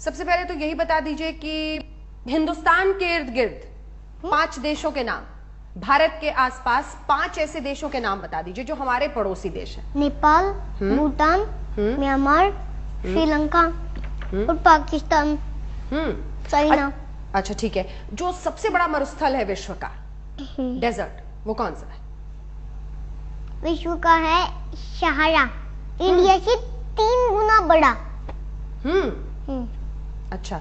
सबसे पहले तो यही बता दीजिए कि हिंदुस्तान के इर्द गिर्द 5 देशों के नाम, भारत के आसपास 5 ऐसे देशों के नाम बता दीजिए जो हमारे पड़ोसी देश हैं। नेपाल, भूटान, म्यांमार, श्रीलंका और पाकिस्तान, चाइना। अच्छा ठीक है, जो सबसे बड़ा मरुस्थल है विश्व का, डेजर्ट, वो कौन सा है? विश्व का है सहारा, इंडिया से 3 गुना बड़ा। अच्छा,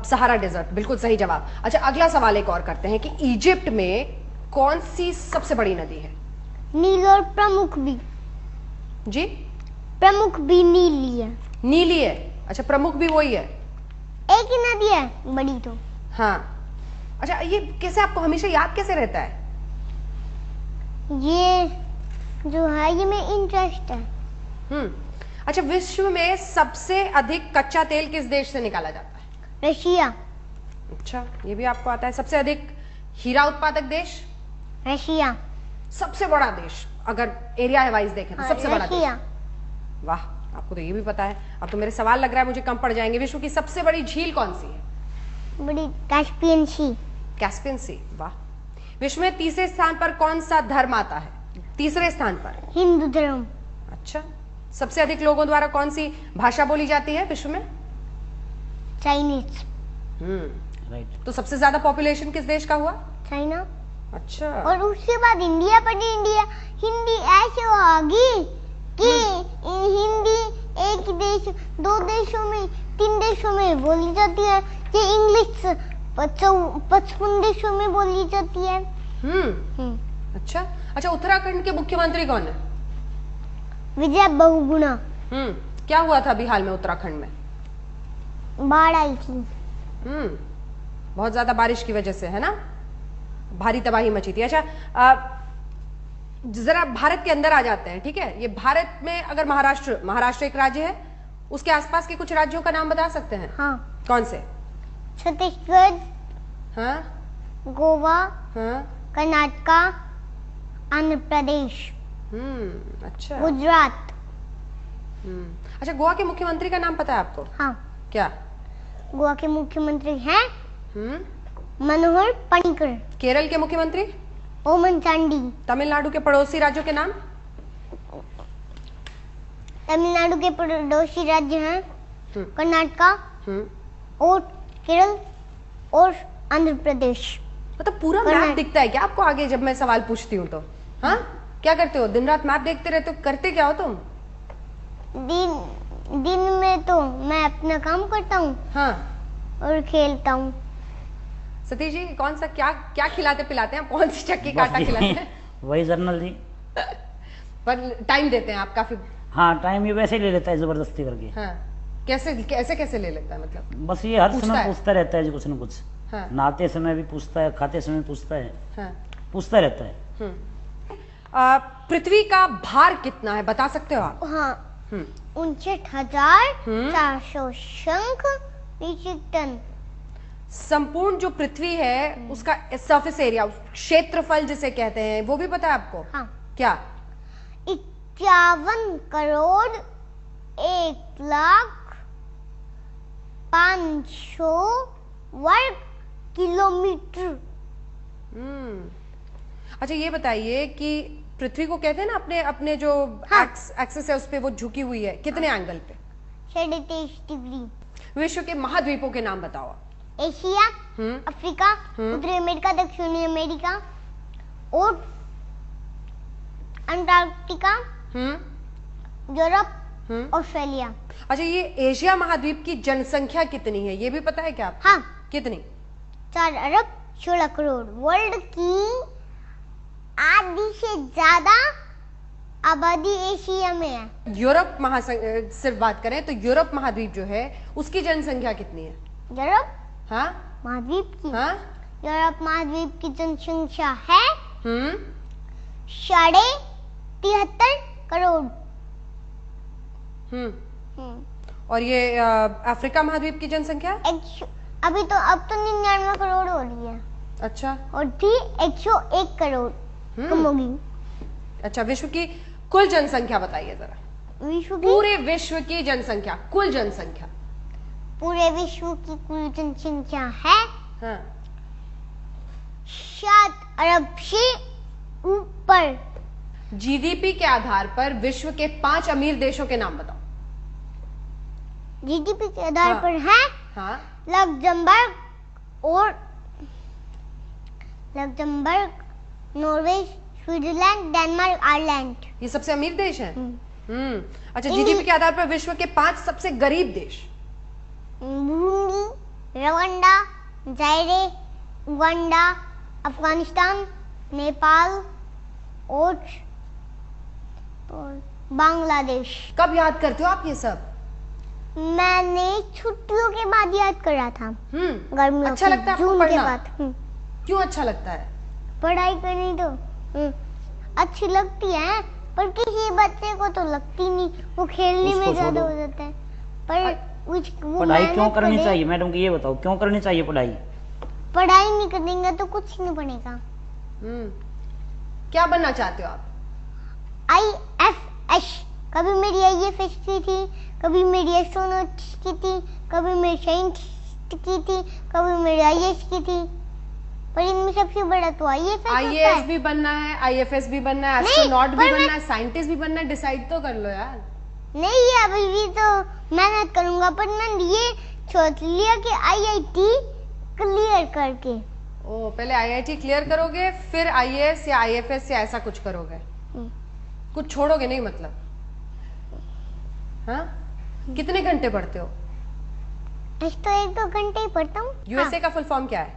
सहारा डेजर्ट, बिल्कुल सही जवाब। अच्छा, अगला सवाल एक और करते हैं कि इजिप्ट में कौन सी सबसे बड़ी नदी है? नील और प्रमुख भी। जी? प्रमुख भी नीली है। नीली है? अच्छा, प्रमुख भी वही है? एक ही नदी है बड़ी तो। हाँ। अच्छा, ये कैसे आपको हमेशा याद कैसे रहता है? ये जो है ये में इंटरेस्ट है। अच्छा, विश्व में सबसे अधिक कच्चा तेल किस देश से निकाला जाता है? रशिया। अच्छा, ये भी आपको आता है। सबसे अधिक हीरा उत्पादक देश? रशिया। सबसे बड़ा देश अगर एरिया वाइज देखें तो सबसे बड़ा देश? वाह, आपको तो ये भी पता है। अब तो मेरे सवाल लग रहा है मुझे कम पड़ जाएंगे। विश्व की सबसे बड़ी झील कौन सी है? बड़ी कैस्पियन सी। कैस्पियन सी, वाह। विश्व में तीसरे स्थान पर कौन सा धर्म आता है? तीसरे स्थान पर हिंदू धर्म। अच्छा, सबसे अधिक लोगों द्वारा कौन सी भाषा बोली जाती है विश्व में? चाइनीज। राइट। तो सबसे ज्यादा पॉपुलेशन किस देश का हुआ? चाइना। अच्छा। और उसके बाद इंडिया, पर इंडिया हिंदी ऐसे होगी कि हिंदी एक देश, 2 देशों में, 3 देशों में बोली जाती है, कि इंग्लिश 55 देशों में बोली जाती है। अच्छा अच्छा, उत्तराखंड के मुख्यमंत्री कौन है? विजय बहुगुणा। क्या हुआ था अभी हाल में उत्तराखंड में? बाढ़ आई थी। बहुत ज्यादा बारिश की वजह से, है ना? भारी तबाही मची थी। अच्छा, जरा भारत के अंदर आ जाते हैं, ठीक है? ये भारत में अगर महाराष्ट्र एक राज्य है, उसके आसपास के कुछ राज्यों का नाम बता सकते हैं? हाँ। कौन से? छत्तीसगढ़, हाँ, गोवा, हाँ, कर्नाटका, आंध्र प्रदेश, अच्छा, गुजरात। अच्छा, गोवा के मुख्यमंत्री का नाम पता है आपको? हाँ। क्या? गोवा के मुख्यमंत्री हैं मनोहर पर्रिकर। केरल के मुख्यमंत्री? ओमन चांडी। तमिलनाडु के पड़ोसी राज्यों के नाम? तमिलनाडु के पड़ोसी राज्य हैं कर्नाटका और केरल और आंध्र प्रदेश। मतलब पूरा मैप दिखता है क्या आपको आगे जब मैं सवाल पूछती हूँ तो? हाँ, क्या करते हो? दिन रात मैप देखते रहते हो? करते क्या हो तुम? दिन में तो मैं अपना काम करता हूँ। हाँ। और खेलता हूँ। सतीश जी, कौन सा क्या खिलाते पिलाते हैं? कौन सी चक्की काटा खिलाते हैं? वही जर्नल जी। पर टाइम देते हैं आप काफी? हाँ, टाइम ये वैसे ही ले लेता है जबरदस्ती करके। हाँ, कैसे ले लेता है मतलब? बस ये हर समय पूछता रहता है जी कुछ न कुछ। हाँ। नहाते समय भी पूछता है, खाते समय पूछता है। हाँ। पूछता रहता है। पृथ्वी का भार कितना है बता सकते हो आप? हाँ, 59,400 शंख मीट्रिक टन। संपूर्ण जो पृथ्वी है उसका सरफेस एरिया, क्षेत्रफल जिसे कहते हैं, वो भी पता है आपको? हाँ। क्या? 51 करोड़ 1,05,000 वर्ग किलोमीटर। अच्छा, ये बताइए कि पृथ्वी को कहते हैं ना अपने अपने जो एक्सिस है उस पे वो झुकी हुई है, कितने एंगल पे? 23.5 डिग्री। विश्व के महाद्वीपों के नाम बताओ। एशिया, अफ्रीका, उत्तरी अमेरिका, दक्षिणी अमेरिका और अंटार्कटिका, यूरोप, ऑस्ट्रेलिया। अच्छा, ये एशिया महाद्वीप की जनसंख्या कितनी है ये भी पता है क्या आपको? हाँ। कितनी? 4 अरब 16 करोड़। वर्ल्ड की आधी से ज्यादा आबादी एशिया में है। यूरोप सिर्फ बात करें तो यूरोप महाद्वीप जो है उसकी जनसंख्या कितनी है? यूरोप महाद्वीप की? हाँ, यूरोप महाद्वीप की जनसंख्या है 73.5 करोड़। और ये अफ्रीका महाद्वीप की जनसंख्या? अब तो 99 करोड़ हो रही है। अच्छा। और थी 101 करोड़ कम होगी। अच्छा, विश्व की कुल जनसंख्या बताइए जरा। विश्व की? पूरे विश्व की जनसंख्या, कुल जनसंख्या। पूरे विश्व की कुल जनसंख्या है हाँ 7 अरब से ऊपर। जीडीपी के आधार पर विश्व के 5 अमीर देशों के नाम बताओ। जीडीपी के आधार हाँ। पर है हाँ Luxembourg, Norway, Switzerland, Denmark, Ireland. ये सबसे अमीर देश है। अच्छा, जीडीपी के आधार पर विश्व के 5 सबसे गरीब देश। Burundi, Rwanda, जायरे, Uganda, Afghanistan, Nepal और बांग्लादेश। कब याद करते हो आप ये सब? मैंने छुट्टियों के बाद याद करा था। गर्मियों अच्छा लगता है आपको जून के पढ़ना? बाद। क्यों अच्छा लगता है? पढ़ाई करनी तो अच्छी लगती है, पर किसी बच्चे को तो लगती नहीं, वो खेलने में ज्यादा हो जाता है। पर वो पढ़ाई क्यों मेहनत करनी करे। चाहिए मैडम की ये बताओ, क्यों करनी चाहिए पढ़ाई? पढ़ाई नहीं करेंगे तो कुछ नहीं बनेगा। क्या बनना चाहते हो आप? IFS, कभी मेरी IFS की थी, कभी मेरी एस्ट्रोनॉट की थी, कभी मेरी साइंटिस्ट की थी, कभी मेरी IAS की थी, पर इनमें सबसे बड़ा तो IAS भी बनना है, IFS भी बनना है, एस्ट्रोनॉट भी बनना है, साइंटिस्ट भी बनना है। डिसाइड तो कर लो यार। नहीं, अभी भी तो मेहनत करूंगा, पर मैंने ये सोच लिया कि IIT क्लियर करके। ओ, पहले IIT क्लियर करोगे, फिर IAS या IFS या ऐसा कुछ करोगे? कुछ छोड़ोगे नहीं मतलब? हाँ? कितने घंटे पढ़ते हो? तो 1-2 घंटे ही पढ़ता हूँ। USA का फुल फॉर्म क्या है?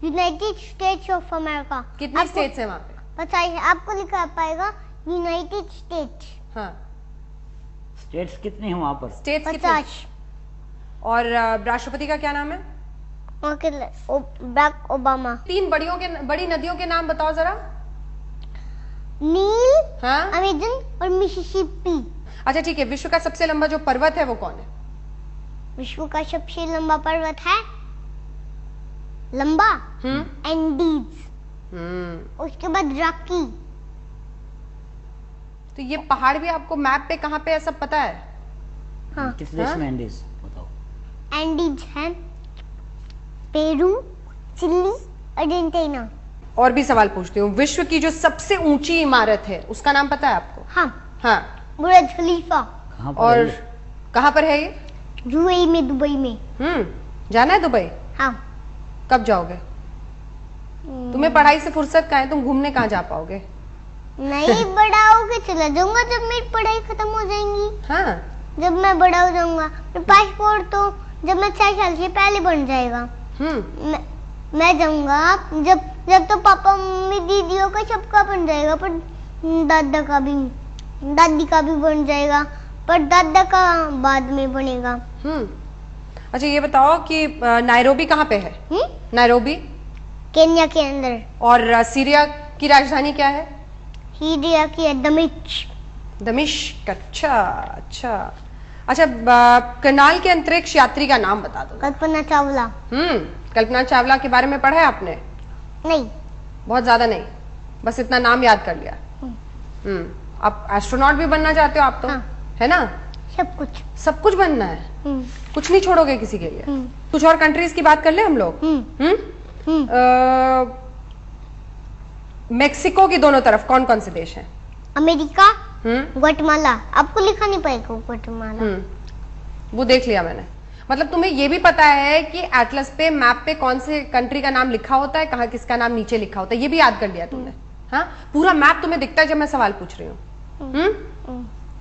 United states of America. कितनी स्टेट्स है वहाँ पे? पता है आपको लिखा पाएगा यूनाइटेड स्टेट्स। हाँ, स्टेट्स कितनी है वहाँ पर? स्टेट्स कितनी? 50। और राष्ट्रपति का क्या नाम है? Barack Obama. 3 बड़ी नदियों के नाम बताओ जरा। नील, हाँ? अमेजन और मिसिसिपी। अच्छा ठीक है, विश्व का सबसे लंबा जो पर्वत है वो कौन है? विश्व का सबसे लंबा पर्वत है लंबा एंडीज, उसके बाद रॉकी। तो ये पहाड़ भी आपको मैप पे कहाँ पे है सब पता है? हाँ। किस देश में एंडीज बताओ? एंडीज है पेरू, चिली, अर्जेंटीना। और भी सवाल पूछती हूँ, विश्व की जो सबसे ऊंची इमारत है उसका नाम पता है आपको? हाँ, हाँ। बुर्ज खलीफा। कहाँ पर और है ये? कहाँ पर है ये? यूएई में, दुबई में। जाना है दुबई? हाँ। कब जाओगे? तुम्हें पढ़ाई से फुर्सत कहाँ है? तुम घूमने कहाँ जा पाओगे? नहीं, बड़ा होके चला जाऊंगा जब मेरी पढ़ाई खत्म हो जाएंगी। हाँ। जब मैं बड़ा हो जाऊंगा, पासपोर्ट तो जब मैं 6 साल से पहले बन जाएगा। मैं जाऊंगा जब तो पापा मम्मी दीदियों का सबका बन जाएगा, पर दादी का भी बन जाएगा, पर दादा का बाद में बनेगा। अच्छा ये बताओ कि नायरोबी कहाँ पे है? नायरोबी केन्या के अंदर। और सीरिया की राजधानी क्या है? सीरिया की दमिश्क। दमिश्क। अच्छा अच्छा अच्छा। करनाल के अंतरिक्ष यात्री का नाम बता दो। कल्पना चावला। कल्पना चावला के बारे में पढ़ा है आपने? नहीं, बहुत ज्यादा नहीं, बस इतना नाम याद कर लिया। आप एस्ट्रोनॉट भी बनना चाहते हो आप तो? हाँ। है ना? सब कुछ बनना है। कुछ नहीं छोड़ोगे किसी के लिए? कुछ और कंट्रीज की बात कर ले हम लोग। मेक्सिको की दोनों तरफ कौन कौन से देश हैं? America, Guatemala. आपको लिखा नहीं पाएगा ग्वाटेमाला। वो देख लिया मैंने। मतलब तुम्हें ये भी पता है कि एटलस पे, मैप पे कौन से कंट्री का नाम लिखा होता है, कहाँ किसका नाम नीचे लिखा होता है, ये भी याद कर लिया तुमने? हाँ, पूरा मैप तुम्हें दिखता है जब मैं सवाल पूछ रही हूँ?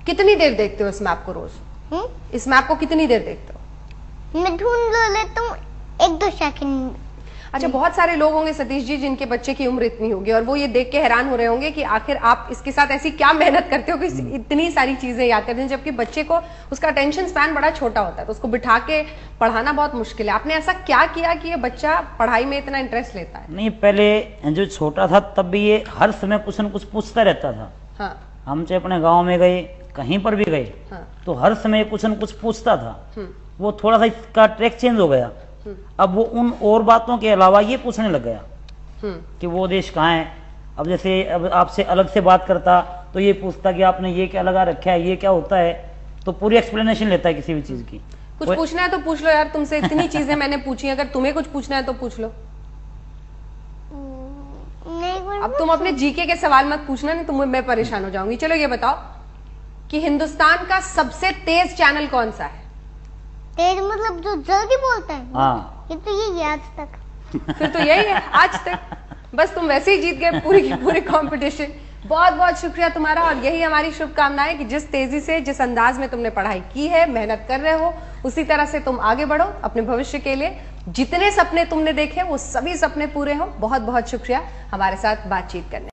कितनी देर देखते हो इस मैप को रोज? इस मैप को कितनी देर देखते हो? मैं ढूंढ लेता हूँ 1-2 सेकंड। अच्छा, बहुत सारे लोग होंगे सतीश जी जिनके बच्चे की उम्र इतनी होगी और वो ये देख के हैरान हो रहे होंगे कि आखिर आप इसके साथ ऐसी क्या मेहनत करते हो कि इतनी सारी चीजें याद करते हैं, जबकि बच्चे को उसका अटेंशन स्पैन बड़ा छोटा होता है, तो उसको बिठा के पढ़ाना बहुत मुश्किल है। आपने ऐसा क्या किया कि ये बच्चा पढ़ाई में इतना इंटरेस्ट लेता है? नहीं, पहले जो छोटा था तब भी ये हर समय कुछ न कुछ पूछता रहता था। हाँ। हम चाहे अपने गाँव में गए, कहीं पर भी गए, हाँ। तो हर समय कुछ न कुछ पूछता था। वो थोड़ा सा इसका ट्रैक चेंज हो गया, अब वो उन और बातों के अलावा ये पूछने लग गया कि वो देश कहाँ है। अब जैसे अब आपसे अलग से बात करता तो ये पूछता कि आपने ये क्या लगा रखा है, ये क्या होता है, तो पूरी एक्सप्लेनेशन लेता है किसी भी चीज की। कुछ पूछना है तो पूछ लो यार, तुमसे इतनी चीजें मैंने पूछी, अगर तुम्हें कुछ पूछना है तो पूछ लो। नहीं अब तुम अपने जीके के सवाल मत पूछना, नहीं तो मैं परेशान हो जाऊंगी। चलो ये बताओ कि हिंदुस्तान का सबसे तेज चैनल कौन सा है? तेज मतलब जो जल्दी बोलता है? हाँ। ये तो यही है आज तक। फिर तो यही है आज तक। बस तुम वैसे ही जीत गए पूरी की पूरी कंपटीशन। बहुत बहुत शुक्रिया तुम्हारा, और यही हमारी शुभकामनाएं कि जिस तेजी से, जिस अंदाज में तुमने पढ़ाई की है, मेहनत कर रहे हो, उसी तरह से तुम आगे बढ़ो अपने भविष्य के लिए। जितने सपने तुमने देखे वो सभी सपने पूरे हो। बहुत बहुत शुक्रिया हमारे साथ बातचीत करने।